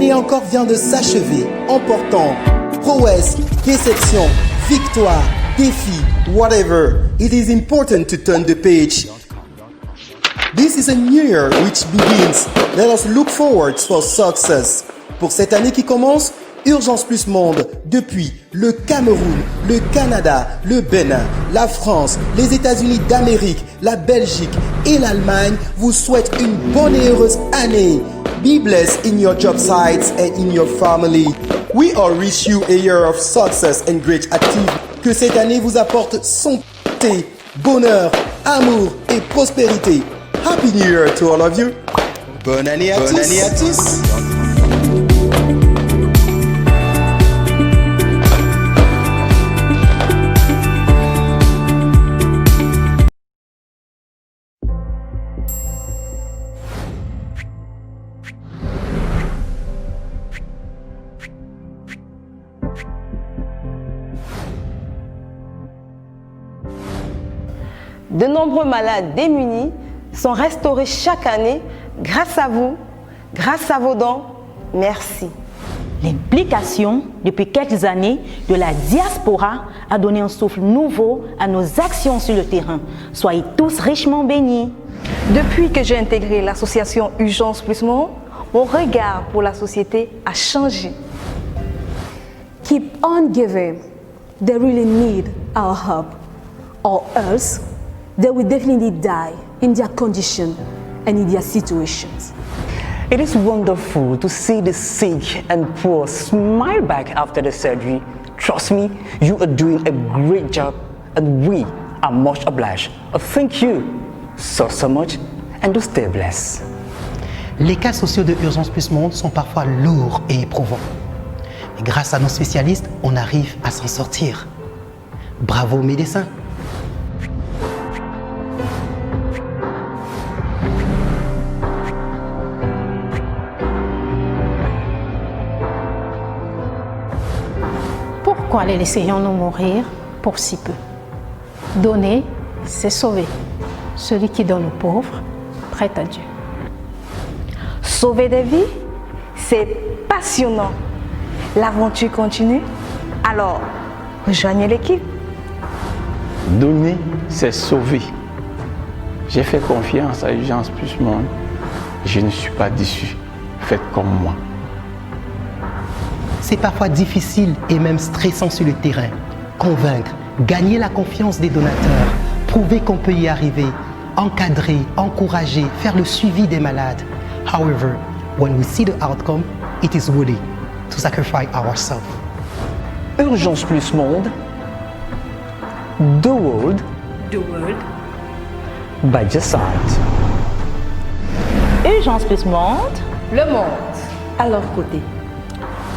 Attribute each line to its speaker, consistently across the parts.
Speaker 1: année encore vient de s'achever en portant prouesse, déception, victoire, défi, whatever. It is important to turn the page. This is a new year which begins. Let us look forward for success. Pour cette année qui commence, Urgence Plus Monde, depuis le Cameroun, le Canada, le Bénin, la France, les États-Unis d'Amérique, la Belgique et l'Allemagne vous souhaite une bonne et heureuse année. Be blessed in your job sites and in your family. We all wish you a year of success and great activity. Que cette année vous apporte santé, bonheur, amour et prospérité. Happy New Year to all of you. Bonne année à tous.
Speaker 2: De nombreux malades démunis sont restaurés chaque année grâce à vous, grâce à vos dons. Merci.
Speaker 3: L'implication depuis quelques années de la diaspora a donné un souffle nouveau à nos actions sur le terrain. Soyez tous richement bénis.
Speaker 2: Depuis que j'ai intégré l'association Urgence Plus Monde, mon regard pour la société a changé.
Speaker 4: Keep on giving. They really need our help, or else they will definitely die in their condition and in their situations.
Speaker 5: It is wonderful to see the sick and poor smile back after the surgery. Trust me, you are doing a great job and we are much obliged. Thank you so much and do stay blessed.
Speaker 6: Les cas sociaux de Urgence Plus Monde sont parfois lourds et éprouvants. Mais grâce à nos spécialistes, on arrive à s'en sortir. Bravo aux médecins.
Speaker 7: Pourquoi les laisserions-nous mourir pour si peu? Donner, c'est sauver. Celui qui donne aux pauvres prête à Dieu.
Speaker 2: Sauver des vies, c'est passionnant. L'aventure continue, alors rejoignez l'équipe.
Speaker 8: Donner, c'est sauver. J'ai fait confiance à Urgence Plus Monde. Je ne suis pas déçu. Faites comme moi.
Speaker 6: C'est parfois difficile et même stressant sur le terrain. Convaincre, gagner la confiance des donateurs, prouver qu'on peut y arriver, encadrer, encourager, faire le suivi des malades. However, when we see the outcome, it is worthy to sacrifice ourselves.
Speaker 5: Urgence Plus Monde. The world by your side.
Speaker 3: Urgence Plus Monde.
Speaker 2: Le monde à leur côté.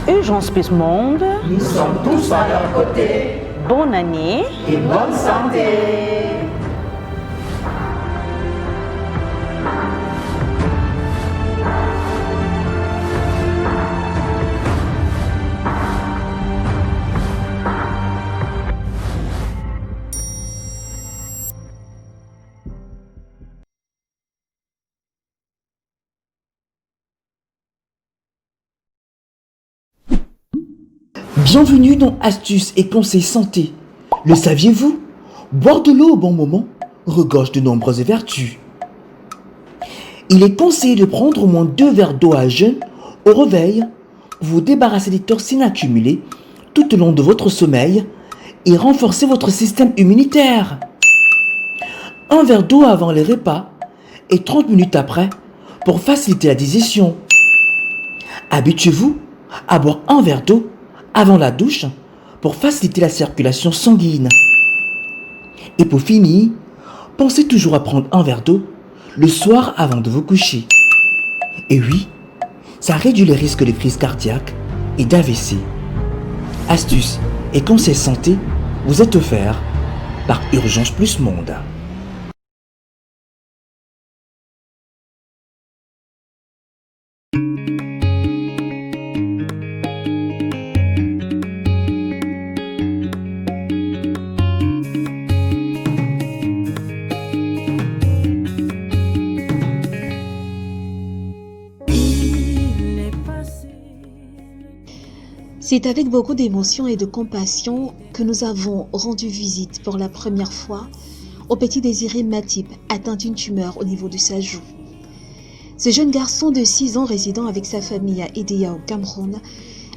Speaker 3: Urgence Plus Monde.
Speaker 9: Nous sommes tous à leur côté.
Speaker 3: Bonne année
Speaker 9: et bonne santé.
Speaker 10: Bienvenue dans Astuces et Conseils Santé. Le saviez-vous? Boire de l'eau au bon moment regorge de nombreuses vertus. Il est conseillé de prendre au moins 2 verres d'eau à jeun au réveil pour vous débarrasser des toxines accumulées tout au long de votre sommeil et renforcer votre système immunitaire. 1 verre d'eau avant les repas et 30 minutes après pour faciliter la digestion. Habituez-vous à boire 1 verre d'eau avant la douche pour faciliter la circulation sanguine. Et pour finir, pensez toujours à prendre 1 verre d'eau le soir avant de vous coucher. Et oui, ça réduit le risque de crise cardiaque et d'AVC. Astuces et conseils santé vous êtes offerts par Urgence Plus Monde.
Speaker 4: C'est avec beaucoup d'émotion et de compassion que nous avons rendu visite pour la première fois au petit Désiré Matip, atteint d'une tumeur au niveau de sa joue. Ce jeune garçon de 6 ans résidant avec sa famille à Edea au Cameroun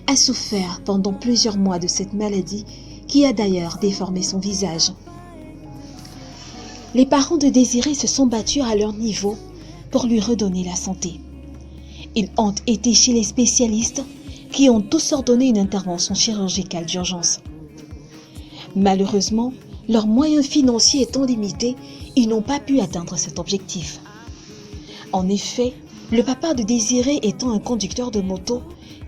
Speaker 4: a souffert pendant plusieurs mois de cette maladie qui a d'ailleurs déformé son visage. Les parents de Désiré se sont battus à leur niveau pour lui redonner la santé. Ils ont été chez les spécialistes qui ont tous ordonné une intervention chirurgicale d'urgence. Malheureusement, leurs moyens financiers étant limités, ils n'ont pas pu atteindre cet objectif. En effet, le papa de Désiré étant un conducteur de moto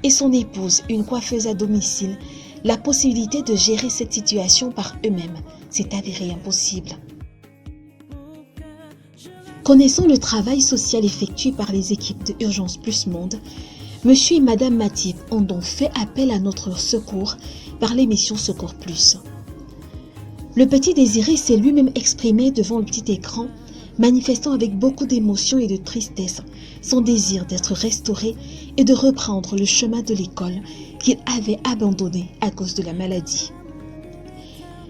Speaker 4: et son épouse une coiffeuse à domicile, la possibilité de gérer cette situation par eux-mêmes s'est avérée impossible. Connaissant le travail social effectué par les équipes de Urgence Plus Monde, Monsieur et Madame Matip ont donc fait appel à notre secours par l'émission Secours Plus. Le petit Désiré s'est lui-même exprimé devant le petit écran, manifestant avec beaucoup d'émotion et de tristesse son désir d'être restauré et de reprendre le chemin de l'école qu'il avait abandonné à cause de la maladie.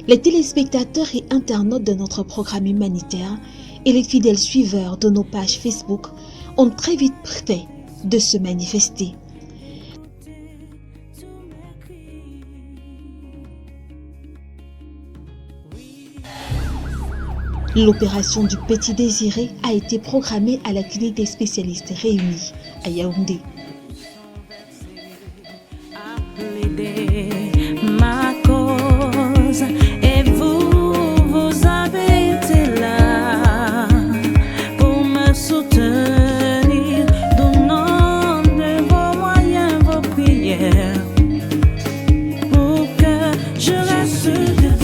Speaker 4: Les téléspectateurs et internautes de notre programme humanitaire et les fidèles suiveurs de nos pages Facebook ont très vite fait de se manifester. L'opération du petit Désiré a été programmée à la clinique des spécialistes réunis à Yaoundé.
Speaker 11: Ma cause et vous avez été là pour me soutenir, donnant de vos moyens, vos prières, pour que je reste debout.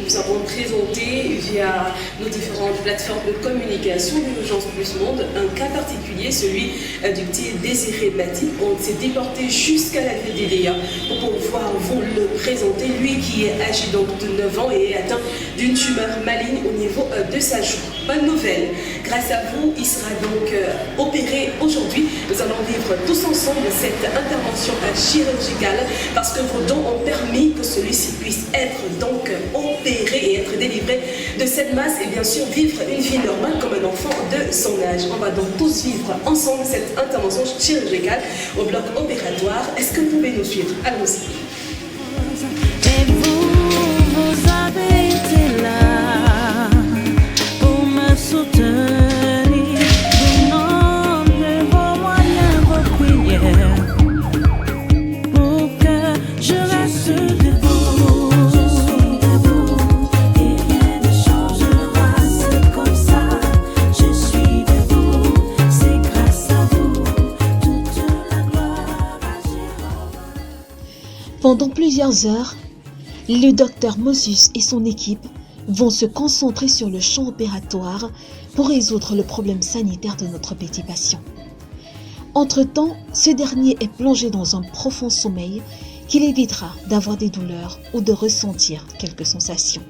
Speaker 12: Nous avons présenté via nos différentes plateformes de communication d'Urgence Plus Monde un cas particulier, celui du petit Désiré Matip. On s'est déporté jusqu'à la ville d'Edea pour pouvoir vous le présenter. Lui qui est âgé donc de 9 ans et est atteint d'une tumeur maligne au niveau de sa joue. Bonne nouvelle, grâce à vous, il sera donc opéré aujourd'hui. Nous allons vivre tous ensemble cette intervention chirurgicale parce que vos dons ont permis que celui-ci puisse être donc opéré et être délivré de cette masse et bien sûr vivre une vie normale comme un enfant de son âge. On va donc tous vivre ensemble cette intervention chirurgicale au bloc opératoire. Est-ce que vous pouvez nous suivre? Allons-y.
Speaker 11: Et vous avez été là pour me soutenir, donnant de vos moyens, vos prières, pour que je reste debout.
Speaker 4: Pendant plusieurs heures, le docteur Moses et son équipe vont se concentrer sur le champ opératoire pour résoudre le problème sanitaire de notre petit patient. Entre-temps, ce dernier est plongé dans un profond sommeil qui l'évitera d'avoir des douleurs ou de ressentir quelques sensations.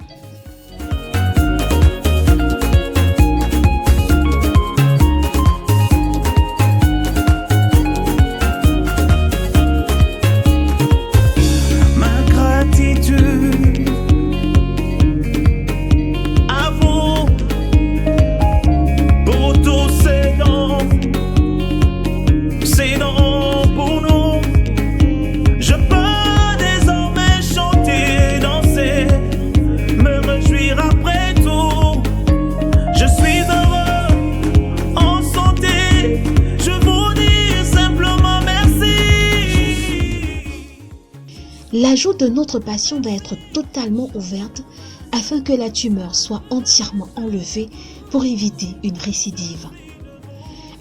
Speaker 4: La joue de notre patient va être totalement ouverte afin que la tumeur soit entièrement enlevée pour éviter une récidive.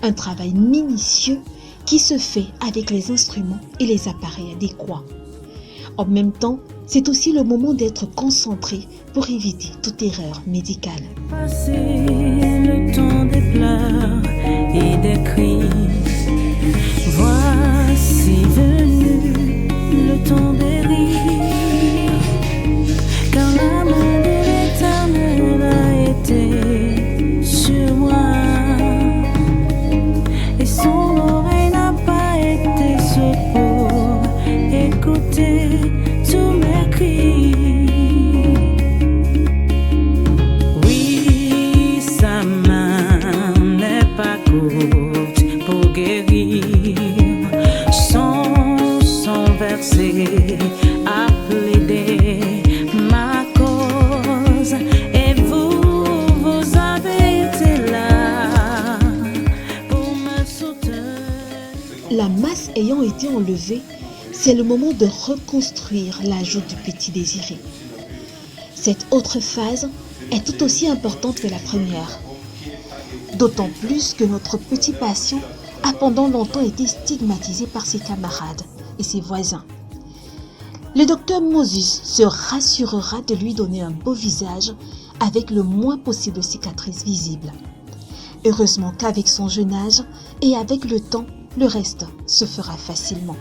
Speaker 4: Un travail minutieux qui se fait avec les instruments et les appareils adéquats. En même temps, c'est aussi le moment d'être concentré pour éviter toute erreur médicale.
Speaker 11: Passer le temps des pleurs et des cris. Voici venu le temps des rires. Car la main de l'Éternel a été sur moi. Et son oreille n'a pas été sourde pour écouter tous mes cris. Oui, sa main n'est pas courte pour guérir. Son sang versé a plaidé ma cause. Et vous avez été là pour me soutenir.
Speaker 4: La masse ayant été enlevée, c'est le moment de reconstruire la joue du petit désiré. Cette autre phase est tout aussi importante que la première. D'autant plus que notre petit patient a pendant longtemps été stigmatisé par ses camarades et ses voisins. Le docteur Moses se rassurera de lui donner un beau visage avec le moins possible de cicatrices visibles. Heureusement qu'avec son jeune âge et avec le temps, le reste se fera facilement.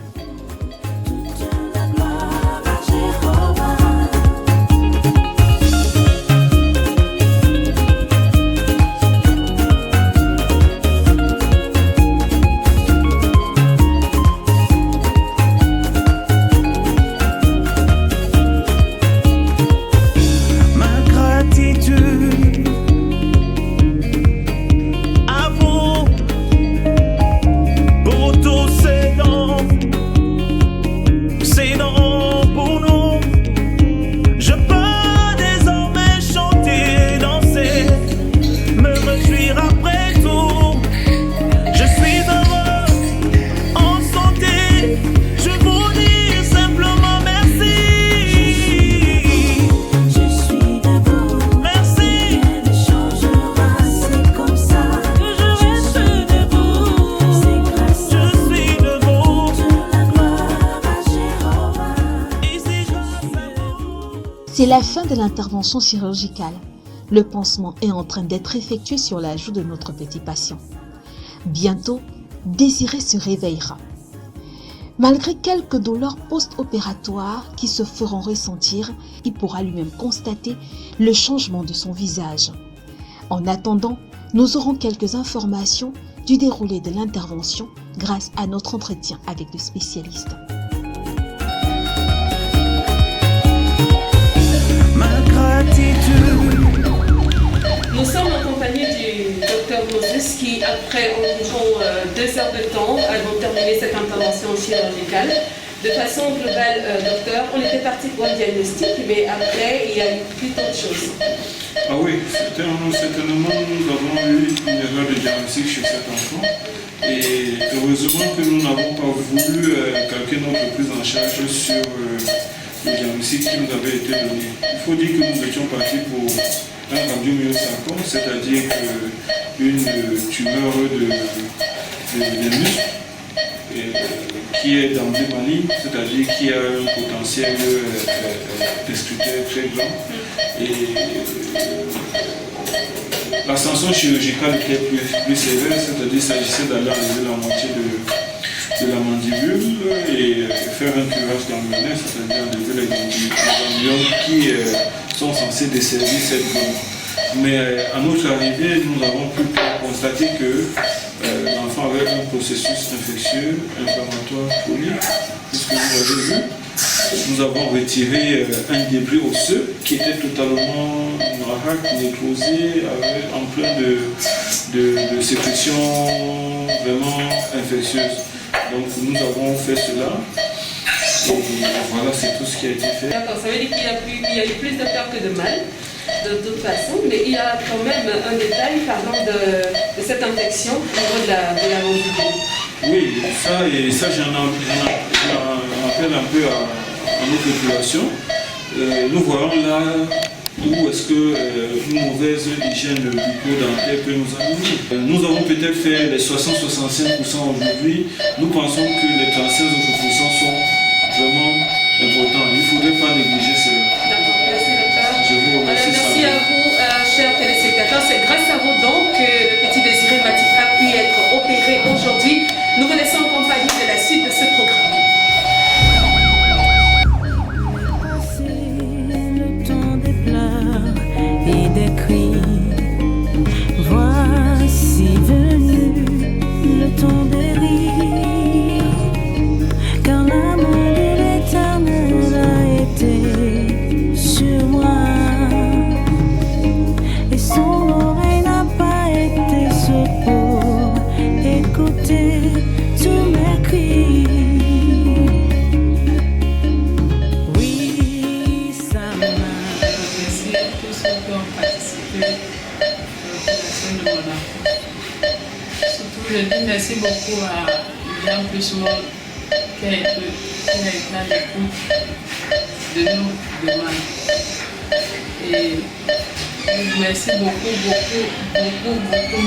Speaker 4: C'est la fin de l'intervention chirurgicale. Le pansement est en train d'être effectué sur la joue de notre petit patient. Bientôt, Désiré se réveillera. Malgré quelques douleurs post-opératoires qui se feront ressentir, il pourra lui-même constater le changement de son visage. En attendant, nous aurons quelques informations du déroulé de l'intervention grâce à notre entretien avec le spécialiste.
Speaker 12: Nous sommes en compagnie du docteur Moses qui, après environ 2 heures de temps, avons terminé cette intervention chirurgicale. De façon globale, docteur, on était parti pour un diagnostic, mais après, il y a eu plus d'autres choses.
Speaker 13: Ah oui, certainement, nous avons eu une erreur de diagnostic chez cet enfant. Et heureusement que nous n'avons pas voulu calquer notre prise en charge sur le diagnostic qui nous avait été donné. Il faut dire que nous étions partis pour un radiomyosarcome, c'est-à-dire une tumeur des muscles qui est d'emblée maligne, c'est-à-dire qui a un potentiel destructeur très grand. Et l'ascension chirurgicale était plus sévère, c'est-à-dire qu'il s'agissait d'aller enlever la moitié de la mandibule et faire un curage ganglionnaire, c'est-à-dire enlever les ganglions qui sont censés desservir cette zone. Mais à notre arrivée, nous avons pu constater que l'enfant avait un processus infectieux, inflammatoire chronique, puisque vous avez vu. Nous avons retiré un débris osseux qui était totalement noirâtre, nécrosé, en plein de sécrétions vraiment infectieuses. Donc nous avons fait cela. Et voilà, c'est tout ce qui a été fait.
Speaker 12: D'accord, ça veut dire qu'il y a eu plus de peur que de mal, de toute façon, mais il y a quand même un détail parlant de cette infection au niveau de la mandibule.
Speaker 13: Oui, ça j'en appelle un peu à à nos populations. Nous voyons là où est-ce qu'une mauvaise hygiène bucco-dentaire peut nous amener. Nous avons peut-être fait les 60-65% aujourd'hui. Nous pensons que les 35 autres pourcents sont vraiment importants. Il ne faudrait pas négliger cela.
Speaker 12: D'accord, merci docteur.
Speaker 13: Je vous remercie.
Speaker 12: Merci à vous, chers téléspectateurs. C'est grâce à vous donc que le petit Désiré Matip a pu être opéré aujourd'hui. Nous vous laissons en compagnie de la suite de ce programme.
Speaker 11: Et des cris, voici venu le temps des rires, car la main de l'Éternel a été sur moi, et son oreille n'a pas été sourde pour écouter tous mes cris.
Speaker 14: Je dis merci beaucoup à Jean Plus-Monde qui a été à l'écoute de nos demandes. Et merci beaucoup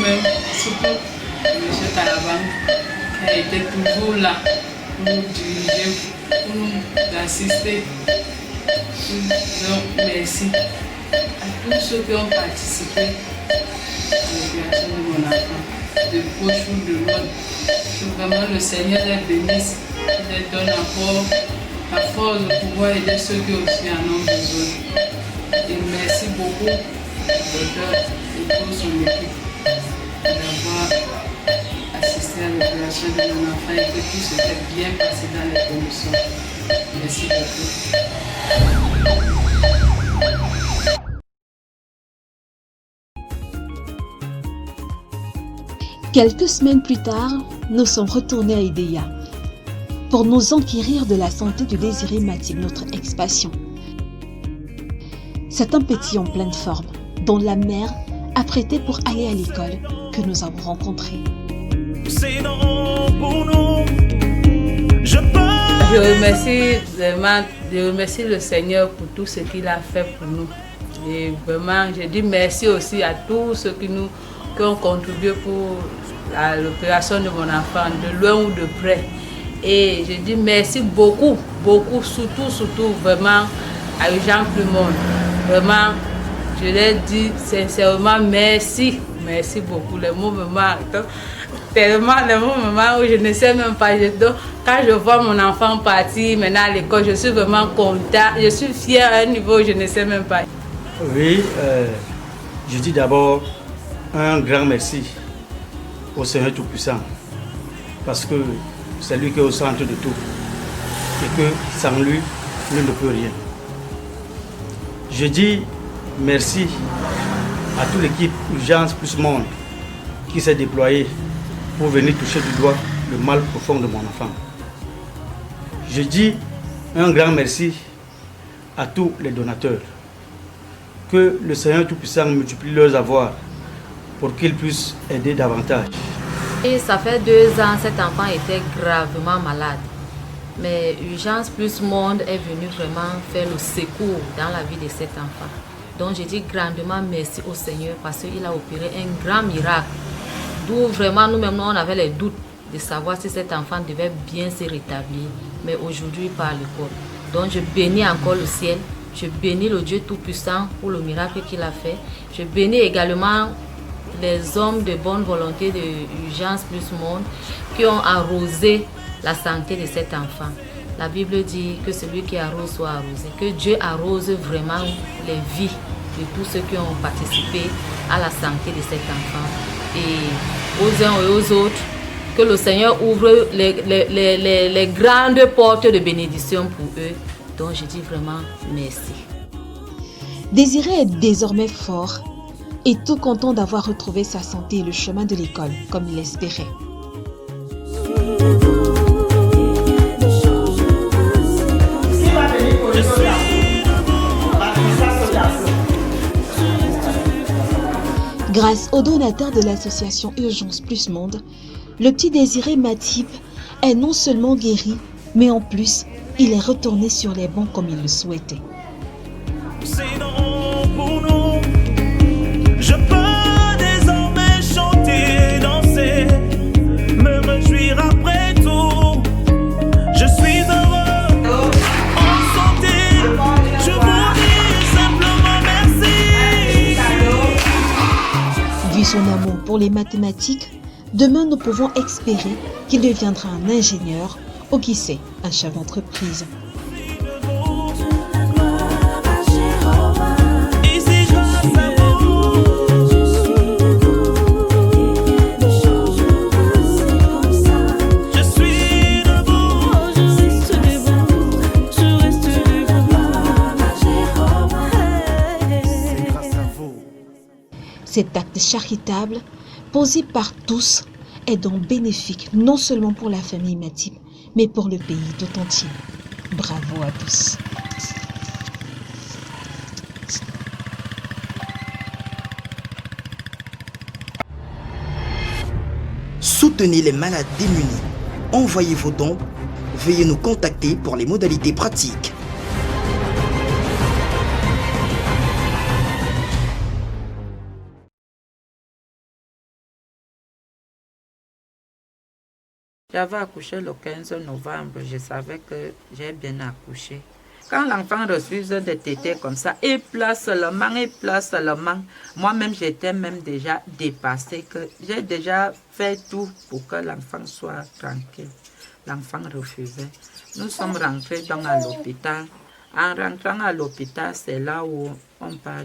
Speaker 14: même, surtout M. Calaban qui a été toujours là pour nous diriger, pour nous assister. Donc merci à tous ceux qui ont participé à l'opération de mon enfant. De gauche ou de l'autre. Que vraiment le Seigneur les bénisse, qu'il les donne encore la force de pouvoir aider ceux qui aussi en ont besoin. Et merci beaucoup, docteur, et pour son équipe d'avoir assisté à l'opération de mon enfant et que tout s'était bien passé dans les conditions. Merci beaucoup.
Speaker 4: Quelques semaines plus tard, nous sommes retournés à Idéa pour nous enquérir de la santé de Désiré Matip, notre ex-patient. C'est un petit en pleine forme, dont la mère a prêté pour aller à l'école, que nous avons rencontré.
Speaker 14: Je remercie le Seigneur pour tout ce qu'il a fait pour nous. Et vraiment, je dis merci aussi à tous ceux qui ont contribué pour l'opération de mon enfant, de loin ou de près. Et je dis merci beaucoup, surtout vraiment à Jean Plus-Monde. Vraiment, je leur dis sincèrement merci beaucoup. Les mots me marquent tellement, les mots me marquent où je ne sais même pas. Donc, quand je vois mon enfant partir maintenant à l'école, je suis vraiment content, je suis fière à un niveau où je ne sais même pas.
Speaker 15: Oui, je dis d'abord un grand merci au Seigneur Tout-Puissant, parce que c'est lui qui est au centre de tout et que sans lui, nul ne peut rien. Je dis merci à toute l'équipe Urgence Plus Monde qui s'est déployée pour venir toucher du doigt le mal profond de mon enfant. Je dis un grand merci à tous les donateurs. Que le Seigneur Tout-Puissant multiplie leurs avoirs pour qu'ils puissent aider davantage.
Speaker 16: Et ça fait 2 ans, cet enfant était gravement malade. Mais Urgence Plus Monde est venu vraiment faire le secours dans la vie de cet enfant. Donc je dis grandement merci au Seigneur parce qu'il a opéré un grand miracle. D'où vraiment nous-mêmes on avait les doutes de savoir si cet enfant devait bien se rétablir. Mais aujourd'hui il part à l'école. Donc je bénis encore le ciel. Je bénis le Dieu Tout-Puissant pour le miracle qu'il a fait. Je bénis également les hommes de bonne volonté de Urgence Plus Monde qui ont arrosé la santé de cet enfant. La Bible dit que celui qui arrose soit arrosé. Que Dieu arrose vraiment les vies de tous ceux qui ont participé à la santé de cet enfant. Et aux uns et aux autres, que le Seigneur ouvre les grandes portes de bénédiction pour eux. Donc je dis vraiment merci.
Speaker 4: Désiré est désormais fort et tout content d'avoir retrouvé sa santé et le chemin de l'école comme il l'espérait. Grâce aux donateurs de l'association Urgence Plus Monde, le petit Désiré Matip est non seulement guéri, mais en plus il est retourné sur les bancs comme il le souhaitait.
Speaker 9: Pour nous, je peux désormais chanter et danser, me réjouir après tout. Je suis heureux, en santé, je vous dis simplement merci.
Speaker 4: Vu son amour pour les mathématiques, demain nous pouvons espérer qu'il deviendra un ingénieur ou qui sait, un chef d'entreprise. Cet acte charitable, posé par tous, est donc bénéfique non seulement pour la famille Matip, mais pour le pays tout entier. Bravo à tous.
Speaker 17: Soutenez les malades démunis. Envoyez vos dons. Veuillez nous contacter pour les modalités pratiques.
Speaker 18: J'avais accouché le 15 novembre, je savais que j'ai bien accouché. Quand l'enfant refuse de téter comme ça, il pleure seulement. Moi-même, j'étais même déjà dépassée, que j'ai déjà fait tout pour que l'enfant soit tranquille. L'enfant refusait. Nous sommes rentrés donc à l'hôpital. En rentrant à l'hôpital, c'est là où on peut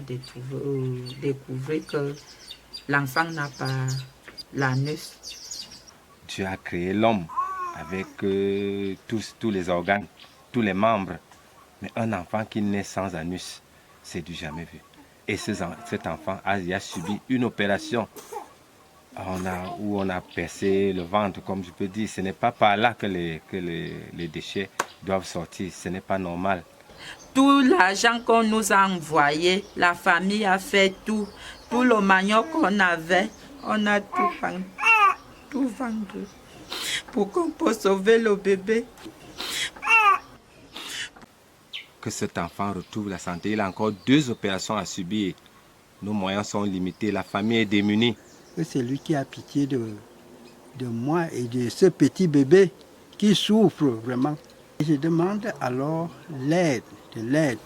Speaker 18: découvrir que l'enfant n'a pas l'anus.
Speaker 19: Dieu a créé l'homme avec tous les organes, tous les membres. Mais un enfant qui naît sans anus, c'est du jamais vu. Et cet enfant a subi une opération où on a percé le ventre, comme je peux dire. Ce n'est pas par là que les déchets doivent sortir. Ce n'est pas normal.
Speaker 18: Tout l'argent qu'on nous a envoyé, la famille a fait tout. Tout le manioc qu'on avait, on a tout vendu pour qu'on puisse sauver le bébé.
Speaker 19: Que cet enfant retrouve la santé. Il a encore 2 opérations à subir. Nos moyens sont limités. La famille est démunie.
Speaker 20: C'est lui qui a pitié de moi et de ce petit bébé qui souffre vraiment. Je demande alors l'aide, de l'aide.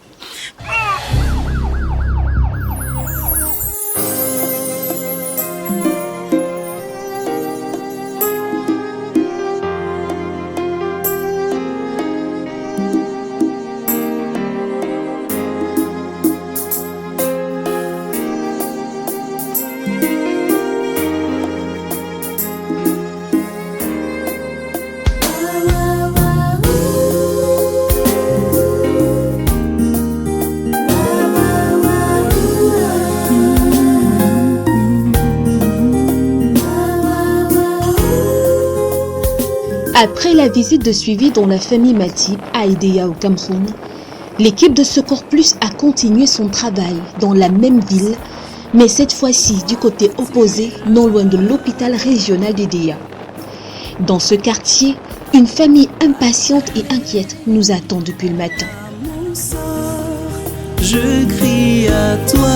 Speaker 4: Après la visite de suivi dont la famille Matip a aidé au Cameroun, l'équipe de Secours Plus a continué son travail dans la même ville, mais cette fois-ci du côté opposé, non loin de l'hôpital régional d'Edea. Dans ce quartier, une famille impatiente et inquiète nous attend depuis le matin.
Speaker 11: Je crie à toi,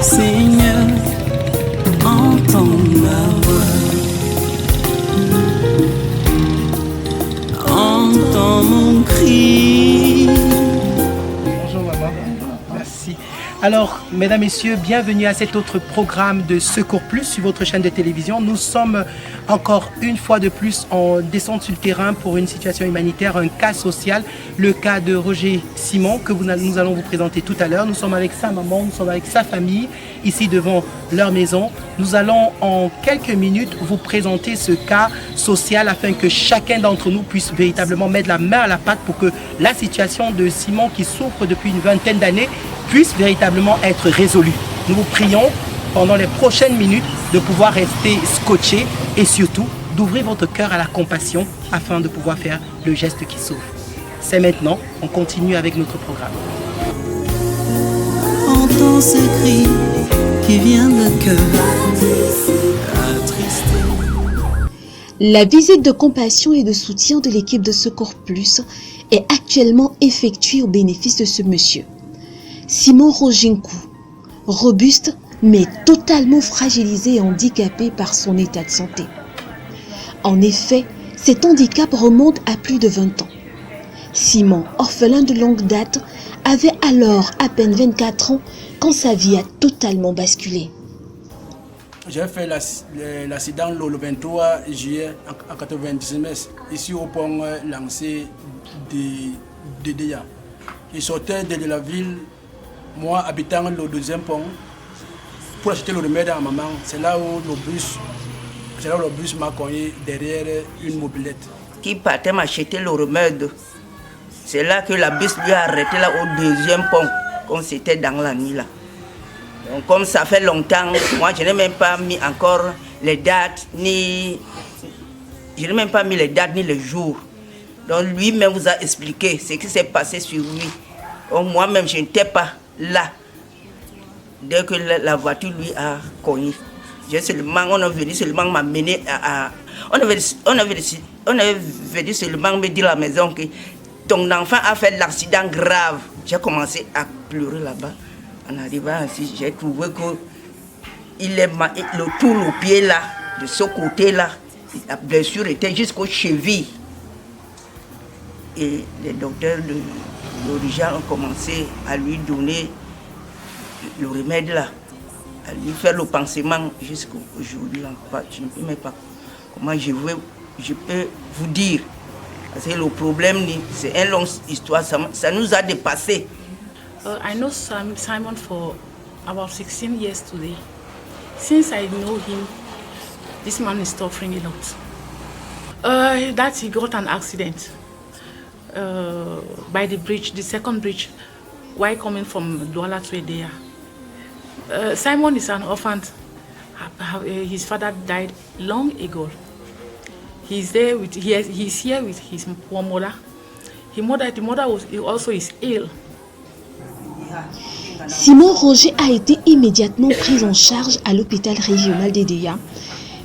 Speaker 11: Seigneur, entends ma voix, entends mon cri.
Speaker 6: Bonjour maman, merci. Alors, mesdames, messieurs, bienvenue à cet autre programme de Secours Plus sur votre chaîne de télévision. Nous sommes encore une fois de plus en descente sur le terrain pour une situation humanitaire, un cas social, le cas de Roger Simon que nous allons vous présenter tout à l'heure. Nous sommes avec sa maman, nous sommes avec sa famille, ici devant leur maison. Nous allons en quelques minutes vous présenter ce cas social afin que chacun d'entre nous puisse véritablement mettre la main à la pâte pour que la situation de Simon qui souffre depuis une vingtaine d'années puisse véritablement être résolue. Nous vous prions pendant les prochaines minutes de pouvoir rester scotché et surtout d'ouvrir votre cœur à la compassion afin de pouvoir faire le geste qui sauve. C'est maintenant, on continue avec notre programme.
Speaker 11: Entends ce cri qui vient de cœur attristé.
Speaker 4: La visite de compassion et de soutien de l'équipe de Secours Plus est actuellement effectuée au bénéfice de ce monsieur. Simon Rojinku, robuste mais totalement fragilisé et handicapé par son état de santé. En effet, cet handicap remonte à plus de 20 ans. Simon, orphelin de longue date, avait alors à peine 24 ans quand sa vie a totalement basculé.
Speaker 15: J'ai fait l'accident le 23 juillet en 1999, ici au pont lancé de Déa. Je sortais de la ville, moi habitant le deuxième pont, pour acheter le remède à maman. C'est là où le bus m'a cogné derrière une mobilette.
Speaker 21: Qui partait m'acheter le remède. C'est là que la bus lui a arrêté là au deuxième pont, comme c'était dans la nuit là. Donc, comme ça fait longtemps, moi je n'ai même pas mis encore les dates, ni les jours. Donc lui-même vous a expliqué ce qui s'est passé sur lui. Donc moi-même je n'étais pas là dès que la voiture lui a cogné. On est venu seulement m'amener on est venu seulement me dire à la maison que ton enfant a fait l'accident grave. J'ai commencé à pleurer là-bas. En arrivant ici, j'ai trouvé que tout le pied là, de ce côté-là, la blessure était jusqu'aux chevilles. Et les docteurs de l'origine ont commencé à lui donner le remède là, à lui faire le pansement jusqu'aujourd'hui. Je ne peux même pas comment je peux vous dire. Parce que le problème, c'est une longue histoire, ça nous a dépassé.
Speaker 22: I know Simon for about 16 years today. Since I know him, this man is suffering a lot. That he got an accident by the bridge, the second bridge, while coming from Douala to Edea. Simon is an orphan. His father died long ago. He's here with his poor mother. The mother also is ill.
Speaker 4: Simon Roger a été immédiatement pris en charge à l'hôpital régional d'Edea,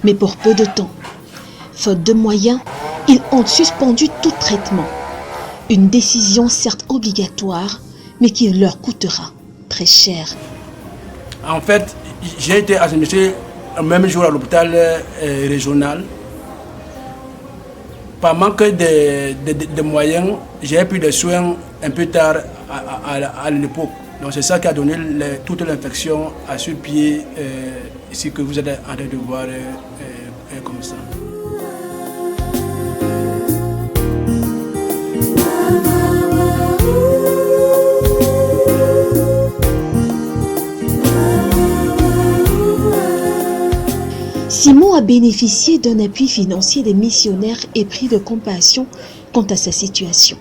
Speaker 4: mais pour peu de temps. Faute de moyens, ils ont suspendu tout traitement. Une décision certes obligatoire, mais qui leur coûtera très cher.
Speaker 15: En fait, j'ai été administré le même jour à l'hôpital régional. Par manque de moyens, j'ai pris des soins un peu tard à l'époque. Donc c'est ça qui a donné toute l'infection à ce pied ici que vous êtes en train de voir comme ça.
Speaker 4: Simon a bénéficié d'un appui financier des missionnaires épris de compassion quant à sa situation.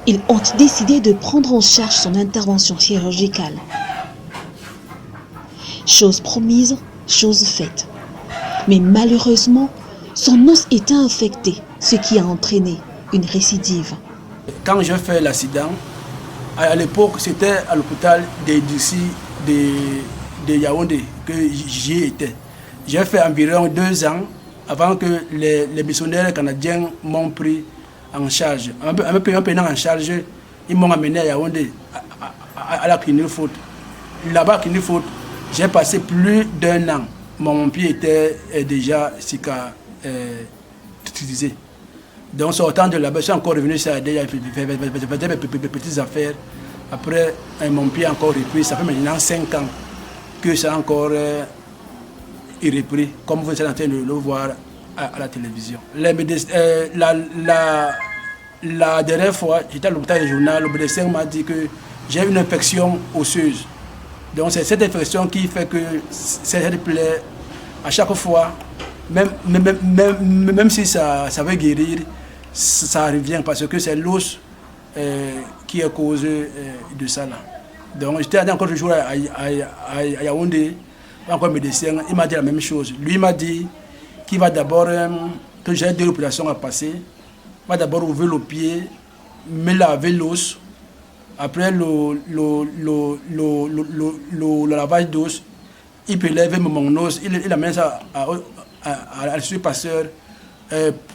Speaker 4: Ils ont décidé de prendre en charge son intervention chirurgicale. Chose promise, chose faite. Mais malheureusement, son os était infecté, ce qui a entraîné une récidive.
Speaker 15: Quand j'ai fait l'accident, à l'époque, c'était à l'hôpital d'ici de Yaoundé que j'y étais. J'ai fait environ 2 ans avant que les missionnaires canadiens m'ont pris en charge. En me prenant en charge, ils m'ont amené à Yaoundé, à la clinique faute. Là-bas, à la clinique faute, j'ai passé plus d'1 an. Mon pied était déjà cicatrisé. Donc, sortant de là-bas, je suis encore revenu sur la DEA, j'ai fait mes petites affaires. Après, mon pied a encore repris. Ça fait maintenant 5 ans que ça a encore repris, comme vous êtes en train de le voir à la télévision. La dernière fois, j'étais à l'hôpital régional, le médecin m'a dit que j'ai une infection osseuse. Donc c'est cette infection qui fait que cette plaie, à chaque fois, même si ça veut guérir, ça revient parce que c'est l'os qui est cause de ça là. Donc j'étais encore le jour à Yaoundé, encore un médecin, il m'a dit la même chose. Lui m'a dit qu'il va d'abord, que j'ai 2 opérations à passer, il va d'abord ouvrir le pied, me laver l'os, après le lavage d'os, il peut lever mon os, il amène ça à la surpasseur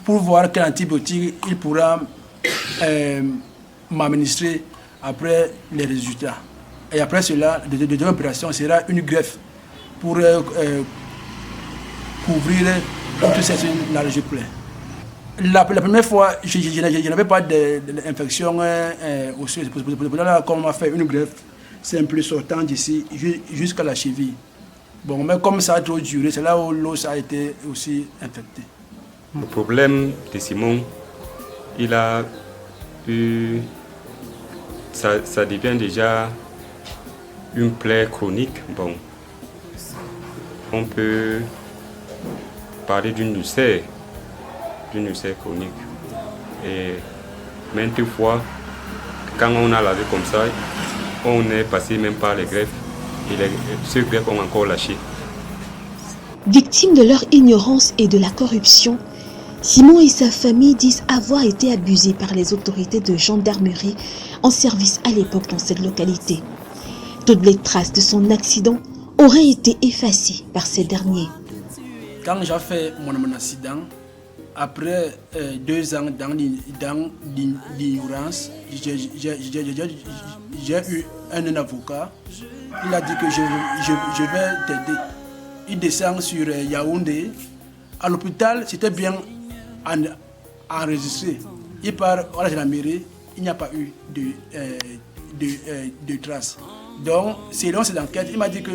Speaker 1: pour voir quel antibiotique il pourra m'administrer après les résultats. Et après cela, la deuxième opération sera une greffe pour couvrir toute cette large plaie. La première fois, je n'avais pas d'infection osseuse. Comme on m'a fait une greffe simple sortant d'ici jusqu'à la cheville. Bon, mais comme ça a trop duré, c'est là où l'os a été aussi infecté.
Speaker 7: Le problème de Simon, il a eu... Ça devient déjà une plaie chronique. Bon, on peut parler d'une ulcère chronique. Et maintes fois, quand on a lavé comme ça, on est passé même par les greffes et ces greffes ont encore lâché.
Speaker 4: Victimes de leur ignorance et de la corruption, Simon et sa famille disent avoir été abusés par les autorités de gendarmerie en service à l'époque dans cette localité. Toutes les traces de son accident auraient été effacées par ces derniers.
Speaker 1: Quand j'ai fait mon accident, après 2 ans dans l'ignorance, j'ai eu un avocat. Il a dit que je vais t'aider. Il descend sur Yaoundé. À l'hôpital, c'était bien enregistré. Il part à la gendarmerie, il n'y a pas eu de traces. Donc, selon cette enquête, il m'a dit que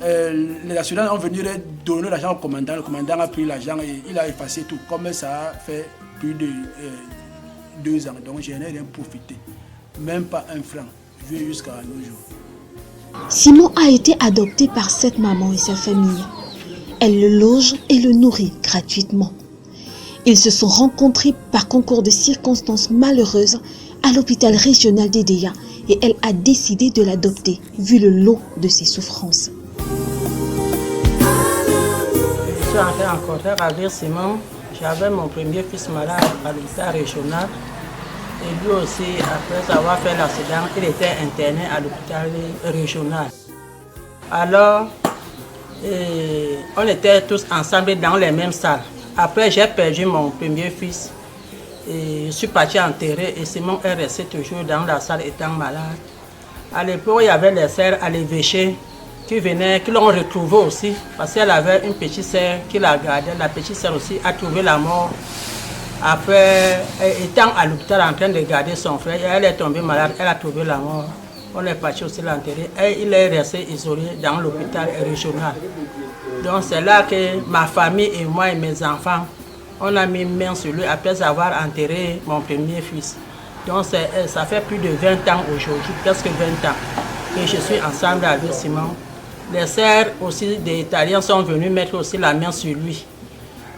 Speaker 1: les assurances ont venu donner l'argent au commandant. Le commandant a pris l'argent et il a effacé tout. Comme ça a fait plus de 2 ans. Donc, je n'ai rien profité. Même pas un franc. Je vis jusqu'à nos jours.
Speaker 4: Simon a été adopté par cette maman et sa famille. Elle le loge et le nourrit gratuitement. Ils se sont rencontrés par concours de circonstances malheureuses à l'hôpital régional d'Edea et elle a décidé de l'adopter vu le lot de ses souffrances.
Speaker 23: Je suis entrée en contact avec Simon. J'avais mon premier fils malade à l'hôpital régional. Et lui aussi, après avoir fait l'accident, il était interné à l'hôpital régional. Alors, on était tous ensemble dans les mêmes salles. Après, j'ai perdu mon premier fils. Et je suis parti enterrer et Simon est resté toujours dans la salle étant malade. À l'époque, il y avait les sœurs à l'évêché qui l'ont retrouvée aussi parce qu'elle avait une petite sœur qui la gardait. La petite sœur aussi a trouvé la mort. Après, étant à l'hôpital en train de garder son frère, elle est tombée malade, elle a trouvé la mort. On est parti aussi l'enterrer et il est resté isolé dans l'hôpital régional. Donc c'est là que ma famille et moi et mes enfants, on a mis main sur lui après avoir enterré mon premier fils. Donc ça fait plus de 20 ans aujourd'hui, presque 20 ans, que je suis ensemble avec Simon. Les sœurs aussi des Italiens sont venus mettre aussi la main sur lui.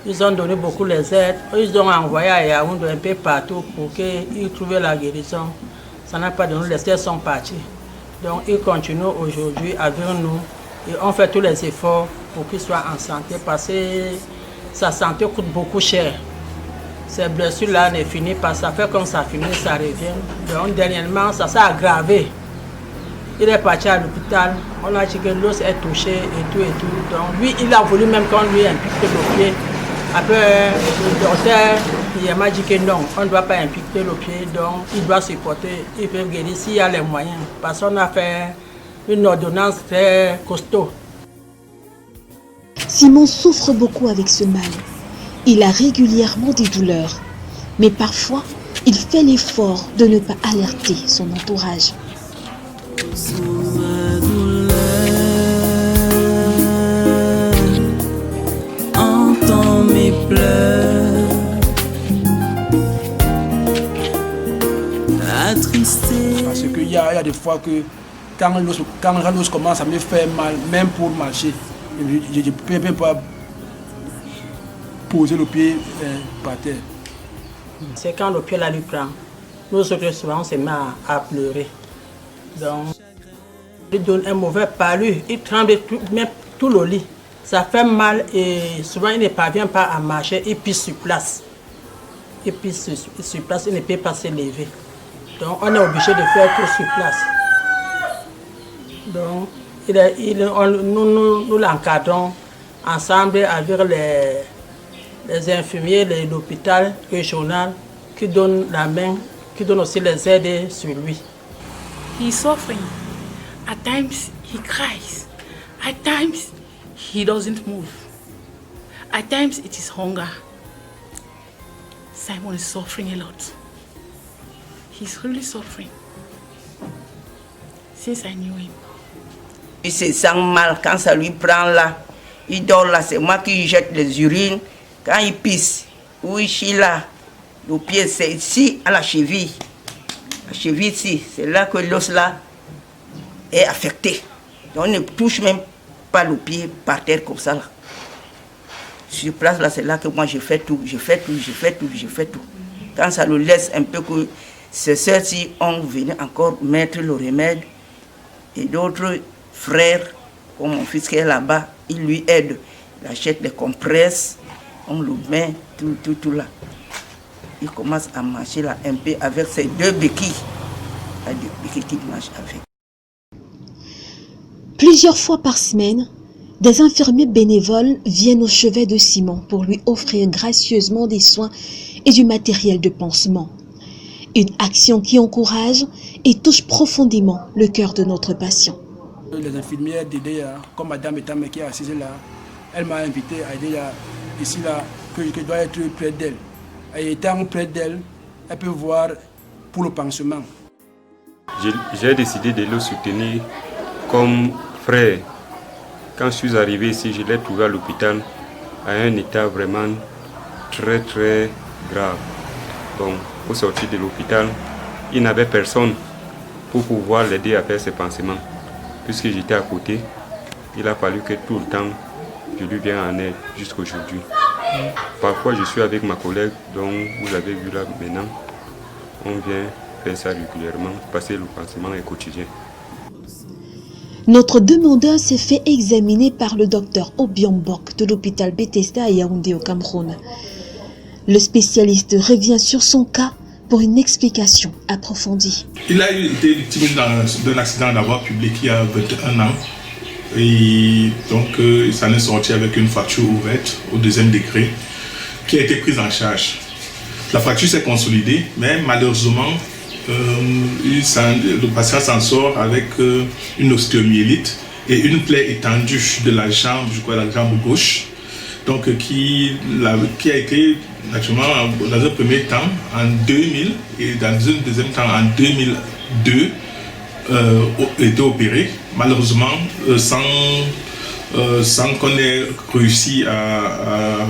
Speaker 23: Ils ont donné beaucoup les aides, ils ont envoyé à Yaoundé un peu partout pour qu'ils trouvent la guérison. Ça n'a pas donné, les sœurs sont partis. Donc ils continuent aujourd'hui avec nous et on fait tous les efforts pour qu'il soit en santé parce que sa santé coûte beaucoup cher. Ces blessures-là ne finissent pas, ça fait comme ça finit, ça revient. Donc dernièrement, ça s'est aggravé. Il est parti à l'hôpital, on a dit que l'os est touché et tout. Donc lui, il a voulu même qu'on lui implique le pied. Après, le docteur, il m'a dit que non, on ne doit pas impliquer le pied, donc il doit supporter, il peut guérir s'il y a les moyens. Parce qu'on a fait une ordonnance très costaud.
Speaker 4: Simon souffre beaucoup avec ce mal. Il a régulièrement des douleurs, mais parfois, il fait l'effort de ne pas alerter son entourage.
Speaker 11: Entends mes pleurs, attristé.
Speaker 1: Parce qu'il y a des fois que quand l'os commence à me faire mal, même pour marcher, je ne peux même pas poser le pied par terre.
Speaker 23: C'est quand le pied là lui prend. Nous autres souvent on se met à pleurer. Donc, il donne un mauvais palu, il tremble même tout le lit. Ça fait mal et souvent il ne parvient pas à marcher, il pisse sur place. Il pisse sur place, il ne peut pas se lever. Donc on est obligé de faire tout sur place. Donc nous l'encadrons ensemble avec les infirmiers de l'hôpital régional qui donnent la main, qui donnent aussi les aides sur lui.
Speaker 22: He's suffering. At times he cries. At times he doesn't move. At times it is hunger. Simon is suffering a lot. He's really suffering. Since I knew him.
Speaker 21: Il se sent mal quand ça lui prend là. Il dort là, c'est moi qui jette les urines. Quand il pisse, ou il chie là, le pied c'est ici à la cheville. La cheville ici, c'est là que l'os là est affecté. Donc on ne touche même pas le pied par terre comme ça là. Sur place là, c'est là que moi je fais tout. Quand ça le laisse un peu que ces sœurs-ci ont venu encore mettre le remède. Et d'autres frères, comme mon fils qui est là-bas, il lui aide. Il achète des compresses, on le met, tout là. Il commence à marcher là un peu avec ses 2 béquilles. Il y a 2 béquilles qu'il marche avec.
Speaker 4: Plusieurs fois par semaine, des infirmiers bénévoles viennent au chevet de Simon pour lui offrir gracieusement des soins et du matériel de pansement. Une action qui encourage et touche profondément le cœur de notre patient.
Speaker 1: Les infirmières d'Edea, comme Madame Etame qui est assise là, elle m'a invité à Edea, ici là, que je dois être près d'elle. Et étant près d'elle, elle peut voir pour le pansement.
Speaker 7: J'ai décidé de le soutenir comme frère. Quand je suis arrivé ici, je l'ai trouvé à l'hôpital à un état vraiment très grave. Bon, au sortir de l'hôpital, il n'avait personne pour pouvoir l'aider à faire ses pansements. Puisque j'étais à côté, il a fallu que tout le temps, je lui vienne en aide jusqu'à aujourd'hui. Parfois, je suis avec ma collègue, dont vous avez vu là maintenant. On vient faire ça régulièrement, passer le pansement est quotidien.
Speaker 4: Notre demandeur s'est fait examiner par le docteur Obiambok de l'hôpital Bethesda à Yaoundé au Cameroun. Le spécialiste revient sur son cas pour une explication approfondie.
Speaker 2: Il a été victime d'un accident de la voie publique il y a 21 ans. Et donc, il s'en est sorti avec une fracture ouverte au 2e degré qui a été prise en charge. La fracture s'est consolidée, mais malheureusement, le patient s'en sort avec une ostéomyélite et une plaie étendue de la jambe, je crois la jambe gauche, donc qui a été naturellement dans un premier temps en 2000 et dans un deuxième temps en 2002 été opéré, malheureusement sans qu'on ait réussi à